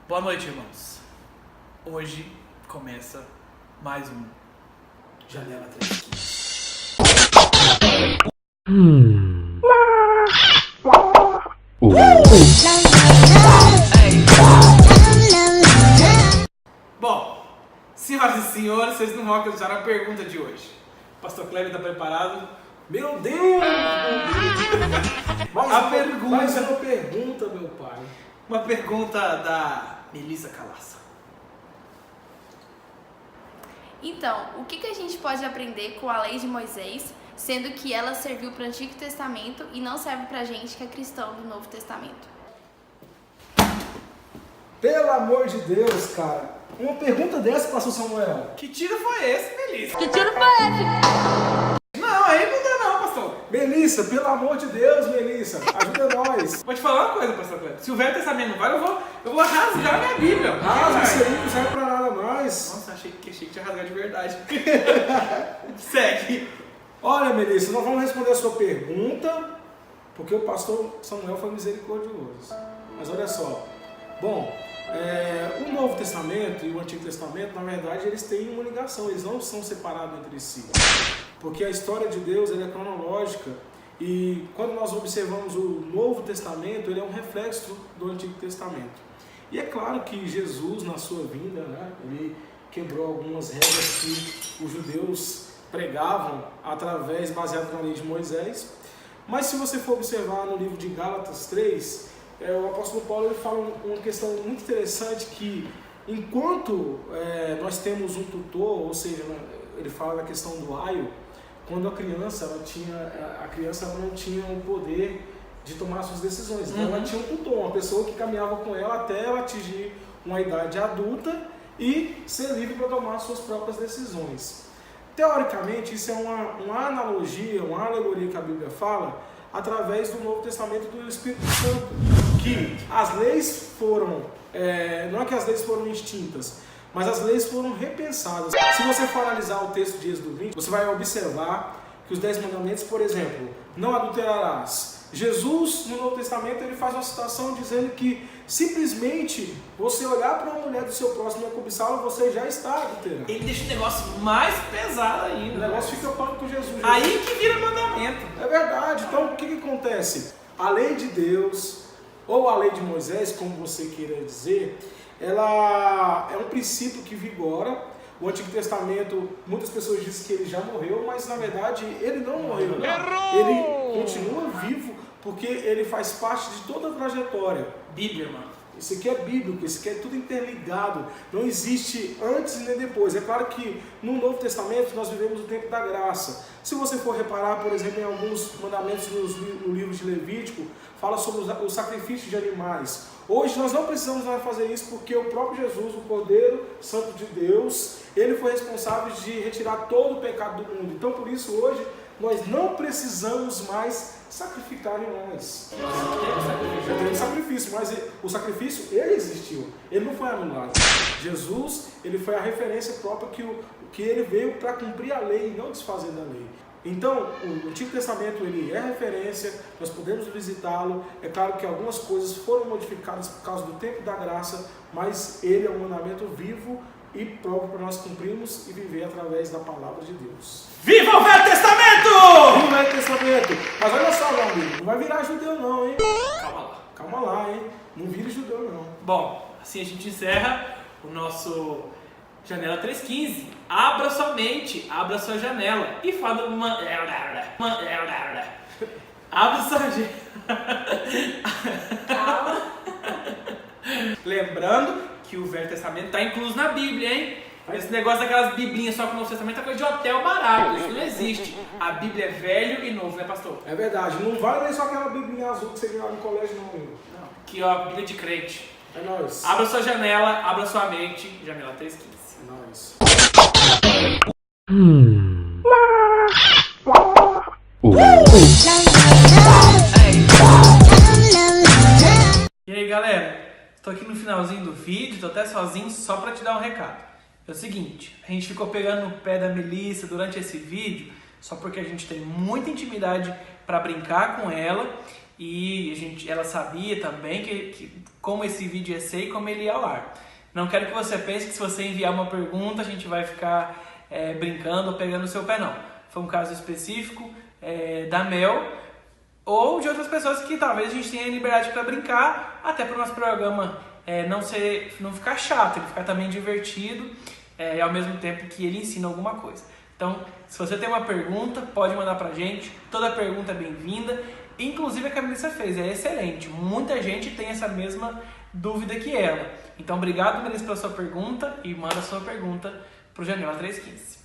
Boa noite, irmãos. Hoje começa mais um Janela 315. Bom, senhoras e senhores, vocês não vão acreditar na pergunta de hoje. O pastor Cleber está preparado? Meu Deus! Mais uma pergunta, meu pai. Uma pergunta da Melissa Calaça. Então, o que a gente pode aprender com a lei de Moisés, sendo que ela serviu para o Antigo Testamento e não serve para a gente que é cristão do Novo Testamento? Pelo amor de Deus, cara. Uma pergunta dessa, pastor Samuel. Que tiro foi esse, Melissa? Que tiro foi esse? Não, aí não dá não, pastor. Melissa, pelo amor de Deus, Melissa. Ajuda nós. Vou te falar uma coisa, pastor Cleber. Se o Velho Testamento não vale, eu vou rasgar minha Bíblia. Rasga isso aí, não serve pra nada mais. Nossa, achei que ia rasgar de verdade. Segue. Olha, Melissa, nós vamos responder a sua pergunta, porque o pastor Samuel foi misericordioso. Mas olha só. Bom, o Novo Testamento e o Antigo Testamento, na verdade, eles têm uma ligação, eles não são separados entre si. Porque a história de Deus ela é cronológica e quando nós observamos o Novo Testamento, ele é um reflexo do Antigo Testamento. E é claro que Jesus, na sua vinda, né, ele quebrou algumas regras que os judeus pregavam baseado na lei de Moisés. Mas se você for observar no livro de Gálatas 3, o apóstolo Paulo ele fala uma questão muito interessante que enquanto nós temos um tutor, ou seja, ele fala da questão do aio, quando a criança não tinha o poder de tomar suas decisões. Então ela tinha um tutor, uma pessoa que caminhava com ela até ela atingir uma idade adulta e ser livre para tomar suas próprias decisões. Teoricamente, isso é uma analogia, uma alegoria que a Bíblia fala através do Novo Testamento do Espírito Santo, que as leis foram, não é que as leis foram extintas, mas as leis foram repensadas. Se você for analisar o texto de Êxodo 20, você vai observar que os 10 mandamentos, por exemplo, não adulterarás. Jesus, no Novo Testamento, ele faz uma citação dizendo que simplesmente você olhar para uma mulher do seu próximo e cobiçá-la, você já está adulterando. Ele deixa o negócio mais pesado ainda. O negócio fica pano com Jesus. Aí que vira mandamento. É verdade. Então, o que acontece? A lei de Deus, ou a lei de Moisés, como você queira dizer, ela é um princípio que vigora. O Antigo Testamento, muitas pessoas dizem que ele já morreu, mas na verdade ele não morreu. Ele continua vivo porque ele faz parte de toda a trajetória. Bíblia, mano. Isso aqui é bíblico, isso aqui é tudo interligado, não existe antes nem depois. É claro que no Novo Testamento nós vivemos o tempo da graça. Se você for reparar, por exemplo, em alguns mandamentos no livro de Levítico, fala sobre o sacrifício de animais. Hoje nós não precisamos mais fazer isso porque o próprio Jesus, o Cordeiro Santo de Deus, ele foi responsável de retirar todo o pecado do mundo. Então por isso hoje nós não precisamos mais sacrificar animais. Já tem sacrifício, mas o sacrifício ele existiu, ele não foi anulado. Jesus, ele foi a referência própria que ele veio para cumprir a lei e não desfazer da lei. Então, o Antigo Testamento ele é referência, nós podemos visitá-lo. É claro que algumas coisas foram modificadas por causa do tempo da graça, mas ele é um mandamento vivo e próprio para nós cumprirmos e viver através da palavra de Deus. Viva o Velho Testamento! Viva o Velho Testamento! Mas olha só, meu amigo, não vai virar judeu não, hein? Calma lá. Calma lá, hein? Não vire judeu não. Bom, assim a gente encerra o nosso Janela 315. Abra sua mente, abra sua janela e fala Abra sua Calma. Lembrando que o Velho Testamento está incluso na Bíblia, hein? Esse negócio daquelas biblinhas só com o Novo Testamento é coisa de hotel barato, isso não existe. A Bíblia é velho e novo, né, pastor? É verdade, não vale nem só aquela biblinha azul que você viu lá no colégio não, amigo. Não. Aqui ó, a Bíblia de crente. É nóis. Abra sua janela, abra sua mente, Janela 315. É nóis. E aí galera, estou aqui no finalzinho do vídeo, estou até sozinho só para te dar um recado. É o seguinte, a gente ficou pegando no pé da Melissa durante esse vídeo só porque a gente tem muita intimidade para brincar com ela e ela sabia também que como esse vídeo ia ser e como ele ia ao ar. Não quero que você pense que se você enviar uma pergunta a gente vai ficar brincando ou pegando o seu pé, não. Foi um caso específico da Mel ou de outras pessoas que talvez a gente tenha liberdade para brincar, até para o nosso programa não ficar chato, ele ficar também divertido e ao mesmo tempo que ele ensina alguma coisa. Então, se você tem uma pergunta, pode mandar pra gente, toda pergunta é bem-vinda, inclusive a que a Melissa fez, é excelente, muita gente tem essa mesma dúvida que ela. Então, obrigado, Melissa, pela sua pergunta e manda a sua pergunta pro Janela 315.